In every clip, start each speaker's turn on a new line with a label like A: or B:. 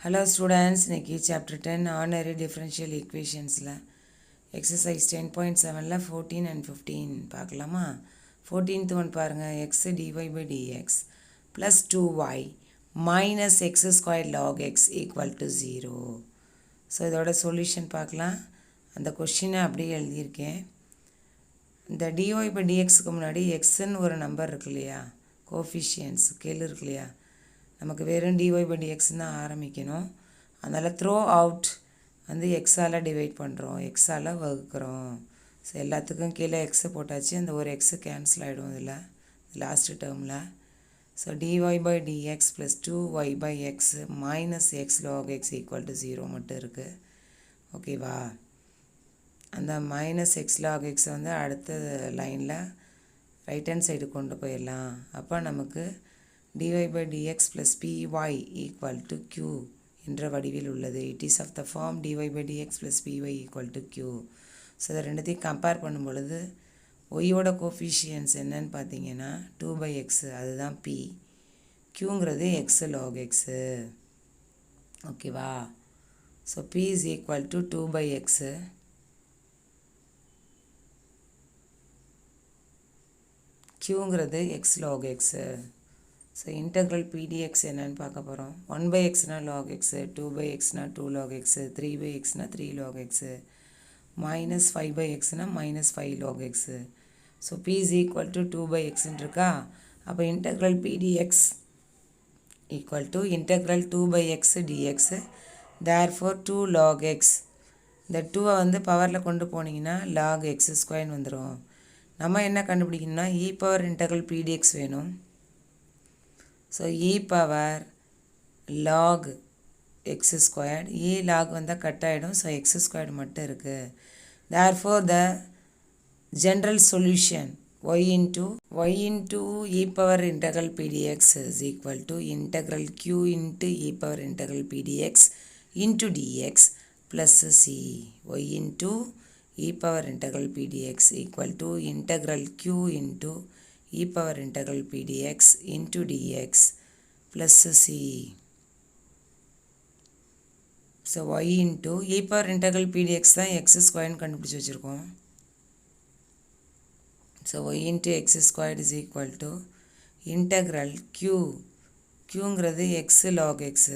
A: Hello students, இன்னைக்கு chapter 10 ordinary differential equationsல exercise 10.7ல 14 and 15 பார்க்கலாமா. 14th one பாருங்க, x dy by dx plus 2y minus x squared log x equal to 0. So இதோட solution பார்க்கலாம். அந்த கொஷினை அப்படியே எழுதியிருக்கேன். இந்த dy by dxக்கு முன்னாடி xன்னு ஒரு நம்பர் இருக்கு இல்லையா, கோஃபிஷியன்ஸ் கீழே இருக்கு இல்லையா, நமக்கு வெறும் dy by dx தான் ஆரம்பிக்கணும். அதனால் த்ரோ அவுட் வந்து எக்ஸால் டிவைட் பண்ணுறோம், எக்ஸால் வகுக்கிறோம். ஸோ எல்லாத்துக்கும் கீழே எக்ஸு போட்டாச்சு, அந்த ஒரு எக்ஸு கேன்சல் ஆகிடும் இதில் லாஸ்ட்டு டேர்மில். So dy by dx plus 2y by x minus X log x equal to 0 மட்டும் இருக்குது. ஓகேவா, அந்த மைனஸ் எக்ஸ் log x வந்து அடுத்த லைனில் ரைட் ஹேண்ட் சைடு கொண்டு போயிடலாம். அப்போ நமக்கு dy by dx plus py equal to q என்ற வடிவில் உள்ளது. It is of the form dy by dx plus py equal to q. So இதை ரெண்டுத்தையும் கம்பேர் பண்ணும் பொழுது ஒய்யோட கோஃபிஷியன்ஸ் என்னன்னு பார்த்தீங்கன்னா 2/x, அதுதான் p. qங்கிறது x log x. ஓகேவா, so p is equal to 2/x. qங்கிறது x log x. So integral pdx என்னன்னு பார்க்க போகிறோம். 1/xனா log x, 2/xனா 2 log x, 3/xனா 3 log x, மைனஸ் 5/xனா minus 5 log x. So p is equal to 2/xன்னு இருக்கா. அப்போ இன்டெக்ரல் pdx equal to இன்டெக்ரல் 2/x dx, therefore 2 log x. இந்த 2வை வந்து பவரில் கொண்டு போனீங்கன்னா log x ஸ்கொயர்னு வந்துடும். நம்ம என்ன கண்டுபிடிக்கணும்னா e பவர் இன்டெக்ரல் pdx வேணும். So e power log x squared, e log வந்தால் கட் ஆகிடும். ஸோ x ஸ்கொயர்டு மட்டும் இருக்குது. therefore the general solution y into e power integral pdx is equal to integral q into e power integral pdx into dx plus c. y into e power integral pdx equal to integral q into e power integral pdx into dx plus c. So y into e power integral pdx தான் x ஸ்கொயர்னு கண்டுபிடிச்சி வச்சுருக்கோம். So y into x squared is equal to integral qங்கிறது x log x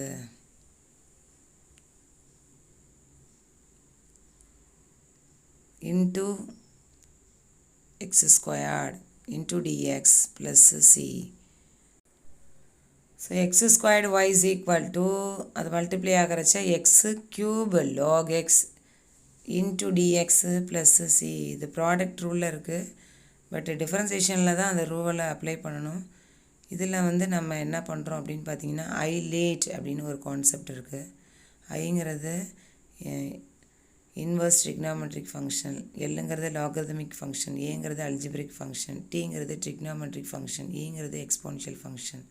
A: into x squared into dx plus c. So x squared y is equal to அது multiply ஆகிறச்சா x cube log x into dx plus c. இது product ரூலில் இருக்குது, but டிஃபரன்சியேஷனில் தான் அந்த ரூலை apply பண்ணணும். இதில் வந்து நம்ம என்ன பண்ணுறோம் அப்படின்னு பார்த்தீங்கன்னா ஐலேட் அப்படின்னு ஒரு கான்செப்ட் இருக்குது. ஐங்கிறது இன்வர்ஸ் ட்ரிக்னாமெட்ரிக் ஃபங்க்ஷன், எல்லுங்கிறது லாகரிதமிக் ஃபங்க்ஷன், ஏங்கிறது அல்ஜிப்ரிக் ஃபங்க்ஷன், டீங்கிறது ட்ரிக்னாமெட்ரிக் ஃபங்க்ஷன், ஈங்கிறது எக்ஸ்போனன்ஷியல் ஃபங்க்ஷன்.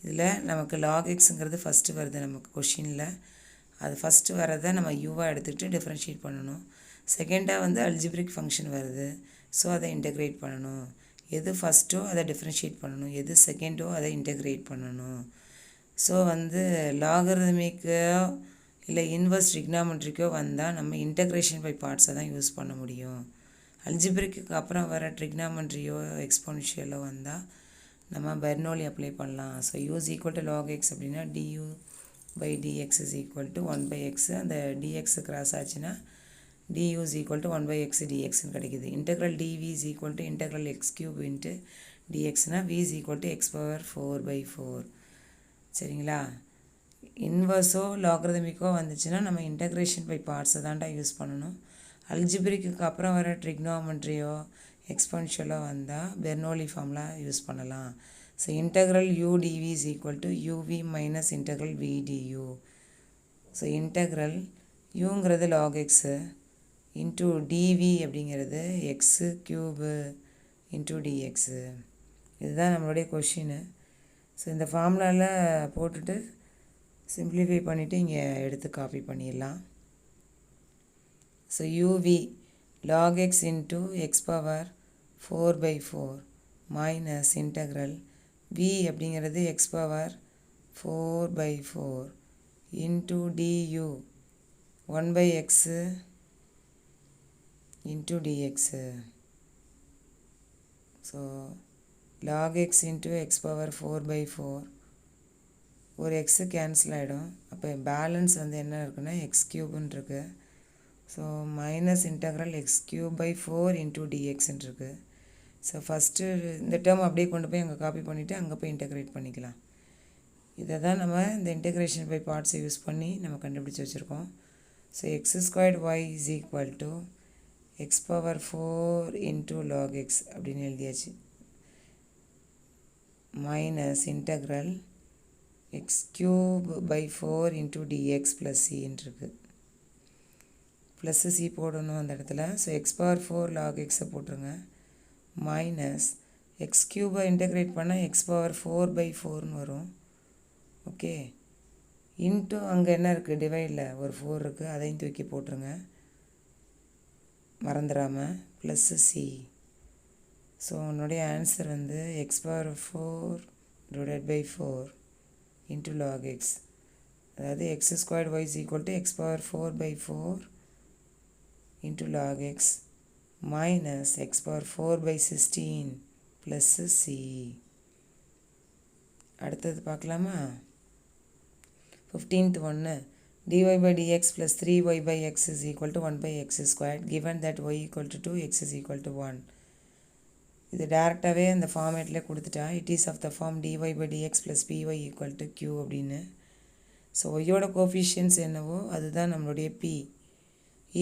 A: இதில் நமக்கு லாக் எக்ஸுங்கிறது ஃபஸ்ட்டு வருது நமக்கு கொஷினில். அது ஃபஸ்ட்டு வரதை நம்ம யூவாக எடுத்துக்கிட்டு டிஃப்ரென்ஷியேட் பண்ணணும். செகண்டாக வந்து அல்ஜிப்ரிக் ஃபங்க்ஷன் வருது, ஸோ அதை இன்டெக்ரேட் பண்ணணும். எது ஃபஸ்ட்டோ அதை டிஃப்ரென்ஷியேட் பண்ணணும், எது செகண்டோ அதை இன்டெக்ரேட் பண்ணணும். ஸோ வந்து லாகரிதமிக்கோ இல்லை இன்வர்ஸ் ட்ரிக்னாமெட்ரிக்கோ வந்தால் நம்ம இன்டெக்ரேஷன் பை பார்ட்ஸை தான் யூஸ் பண்ண முடியும். அல்ஜிப்ரிக்கு அப்புறம் வர ட்ரிக்னாமெட்ரியோ எக்ஸ்போனன்ஷியலோ வந்தால் நம்ம பெர்னோலி அப்ளை பண்ணலாம். So use equal to log x அப்படின்னா du by dx is equal to 1/x. அந்த dx கிராஸ் ஆச்சுன்னா du is equal to 1/x dxன்னு கிடைக்குது. Integral dv is equal to integral x cube into dxனா v is equal to x power 4/4. சரிங்களா, இன்வர்ஸோ லாகரிதமிக்கோ வந்துச்சுன்னா நம்ம integration by பார்ட்ஸை தான்டா use பண்ணணும். அல்ஜிப்ரிக்கு அப்புறம் வர ட்ரிக்னாமெட்ரியோ எக்ஸ்பென்ஷியலோ வந்தால் பெர்னோலி ஃபார்ம்லாம் யூஸ் பண்ணலாம். So integral u dv is equal to uv minus integral v du. So integral uங்கிறது log x இன்ட்டு dv அப்படிங்கிறது எக்ஸு க்யூபு இன்ட்டு dx. இதுதான் நம்மளுடைய கொஷின்னு. ஸோ இந்த ஃபார்முலாவில் போட்டுட்டு சிம்ப்ளிஃபை பண்ணிவிட்டு இங்கே எடுத்து காப்பி பண்ணிடலாம். So uv log x into x power 4/4 minus integral v அப்படிங்கிறது x power 4/4 into du 1 by x into dx. So log x into x power 4 by 4 ஒரு எக்ஸு கேன்சல் ஆகிடும். அப்போ பேலன்ஸ் வந்து என்ன இருக்குன்னா எக்ஸ் க்யூப்னு இருக்குது. So minus integral x cube by 4 into டிஎக்ஸ்ன்னு இருக்குது. ஸோ ஃபஸ்ட்டு இந்த டேர்ம் அப்படியே கொண்டு போய் அங்கே காப்பி பண்ணிவிட்டு அங்கே போய் இன்டெக்ரேட் பண்ணிக்கலாம். இதை தான் நம்ம இந்த இன்டெக்ரேஷன் பை பார்ட்ஸை யூஸ் பண்ணி நம்ம கண்டுபிடிச்சி வச்சுருக்கோம். So x squared y is equal to x power 4 into log x அப்படின்னு எழுதியாச்சு. Minus integral x cube by 4 into dx plus சின்னு இருக்குது. ப்ளஸ்ஸு சி போடணும் அந்த இடத்துல. ஸோ எக்ஸ் பவர் 4 லாக் எக்ஸை போட்டுருங்க. மைனஸ் எக்ஸ் க்யூபை இன்டெக்ரேட் பண்ணால் எக்ஸ் பவர் 4 பை 4ன்னு வரும். ஓகே, இன்ட்டு அங்கே என்ன இருக்குது டிவைடில் ஒரு 4 இருக்குது, அதையும் தூக்கி போட்டுருங்க மறந்துடாமல். Plus C. ஸோ உன்னுடைய ஆன்சர் வந்து x power 4 divided by 4 into log x. அதாவது x squared y is equal to x power 4 by 4 into log x minus x power 4 by 16 plus c. அடுத்தது பார்க்கலாமா? 15th ஒன்று dy by dx plus 3y by x is equal to 1 by x squared given that y equal to 2 x is equal to 1. இது டேரெக்டாகவே அந்த ஃபார்மேட்டில் கொடுத்துட்டா it is of the form dy by dx plus py equal to q அப்படின்னு. So ஒய்யோட coefficients என்னவோ அதுதான் நம்மளுடைய p.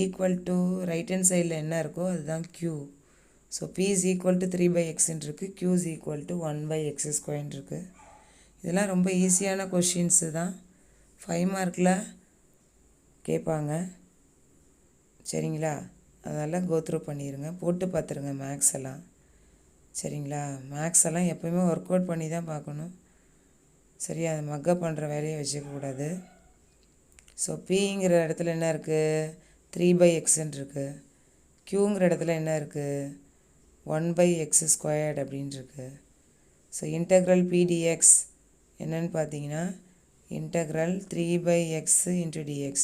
A: Equal to right hand சைடில் என்ன இருக்கோ அதுதான் q. So p is equal to 3 by xன்னு இருக்குது, q is equal to 1 by x ஸ்கொயர்ன்னு இருக்குது. இதெல்லாம் ரொம்ப ஈஸியான கொஷின்ஸு தான், 5 மார்க்கில் கேட்பாங்க. சரிங்களா? அதெல்லாம் கோத்ரூ பண்ணிடுங்க, போட்டு பார்த்துருங்க மேக்ஸ் எல்லாம். சரிங்களா? மேக்ஸ் எல்லாம் எப்போயுமே ஒர்க் அவுட் பண்ணி தான் பார்க்கணும். சரியா? அது மக்கப் பண்ணுற வேலையை வச்சுக்கக்கூடாது. ஸோ பிங்கிற இடத்துல என்ன இருக்குது 3 by xன்னு இருக்குது. க்யூங்கிற இடத்துல என்ன இருக்குது 1 by x ஸ்கொயர்ட் அப்படின்னு இருக்குது. ஸோ இன்டெக்ரல் pdx என்னன்னு பார்த்தீங்கன்னா integral 3 by x into dx.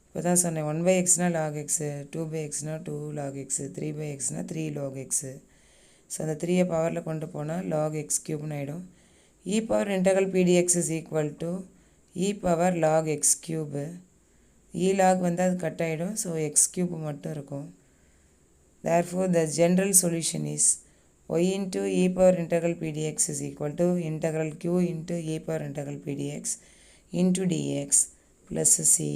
A: இப்போ தான் சொன்னேன் 1 by xனால் log x, 2 by xனால் 2 log x, 3 by xனால் 3 log x. ஸோ அந்த 3 பவரில் கொண்டு போனால் log x க்யூப்னு ஆகிடும். E power integral pdx is equal to e power log x cube. E log வந்து அது கட் ஆகிடும். ஸோ எக்ஸ் க்யூப் மட்டும் இருக்கும். Therefore the general solution is y into e power integral pdx is equal to integral q into e power integral pdx into dx plus C.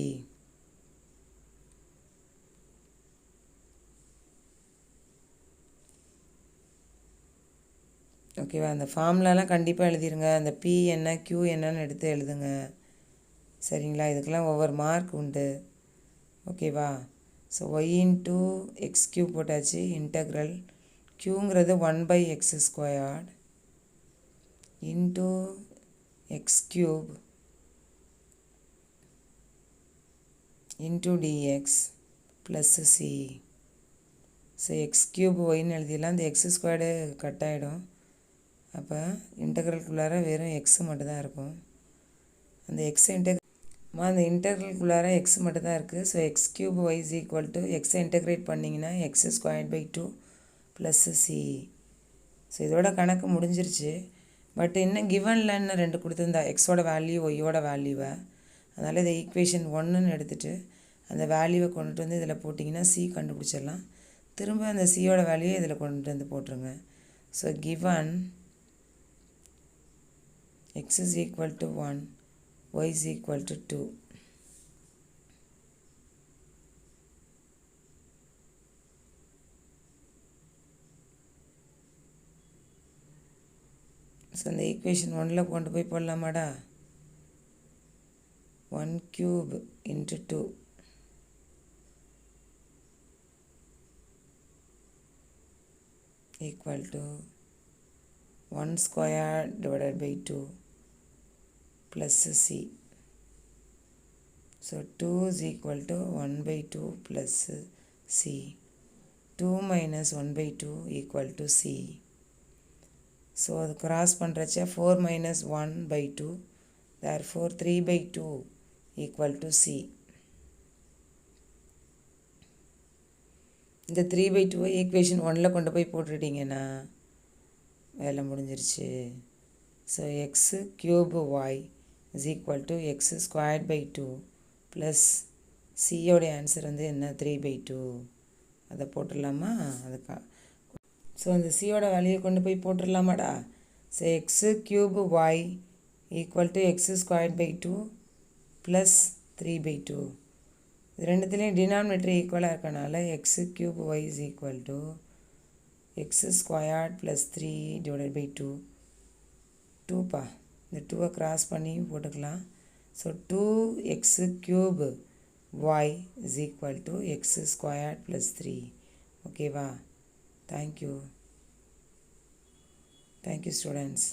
A: ஓகேவா? அந்த ஃபார்முலாலாம் கண்டிப்பாக எழுதிருங்க. அந்த B என்ன க்யூ என்னன்னு எடுத்து எழுதுங்க. சரிங்களா? இதுக்கெல்லாம் ஒவ்வொரு மார்க் உண்டு. ஓகேவா? So y into x cube போட்டாச்சு. இன்டெக்ரல் க்யூங்கிறது 1 by x squared into x cube into dx plus C. So x cube ஒய்ன்னு எழுதிடலாம். அந்த எக்ஸ் ஸ்கொயர்டு கட் ஆகிடும். அப்போ இன்டெக்ரலுக்குள்ளார வெறும் எக்ஸு மட்டும்தான் இருக்கும். அந்த எக்ஸை அந்த இன்டெக்ரலுக்குள்ளார எக்ஸ் மட்டும்தான் இருக்குது. So x cube y is equal to எக்ஸை இன்டெக்ரேட் பண்ணிங்கன்னா x squared by 2 plus C. So இதோட கணக்கு முடிஞ்சிருச்சு. பட் இன்னும் கிவனில் இன்னும் 2 கொடுத்துருந்தா எக்ஸோட வேல்யூ ஒய்யோட வேல்யூவை, அதனால் இதை ஈக்குவேஷன் 1ன்னு எடுத்துகிட்டு அந்த வேல்யூவை கொண்டுட்டு வந்து இதில் போட்டிங்கன்னா சி கண்டுபிடிச்சிடலாம். திரும்ப அந்த சியோட வேல்யூவை இதில் கொண்டுட்டு வந்து போட்டுருங்க. So given x is equal to 1, y is equal to 2. So அந்த ஈக்குவேஷன் 1ல் கொண்டு போய் போடலாமாடா? 1 cube into 2 equal to 1 square divided by 2 plus c. So 2 is equal to 1 by 2 plus c. 2 minus 1 by 2 equal to c. So அது cross பண்ணுறச்ச 4 minus 1 by 2. Therefore 3 by 2 equal to C. இந்த 3/2 equation 1ல் கொண்டு போய் போட்டுட்டிங்கன்னா வேலை முடிஞ்சிருச்சு. So x cube y is equal to x squared by 2 plus சியோடைய ஆன்சர் வந்து என்ன 3/2. அதை போட்டுடலாமா? அதுக்கா ஸோ அந்த சியோட வேல்யூயை கொண்டு போய் போட்டுடலாமாடா? So x cube y equal to x squared by 2 plus 3/2. இது ரெண்டுத்துலேயும் டினாமினேட்டர் ஈக்குவலாக இருக்கனால x cube y is equal to x squared plus 3 divided by 2. 2பா, இந்த 2வை க்ராஸ் பண்ணி போட்டுக்கலாம். So 2x cube y is equal to x squared plus 3. ஓகேவா? Thank you students.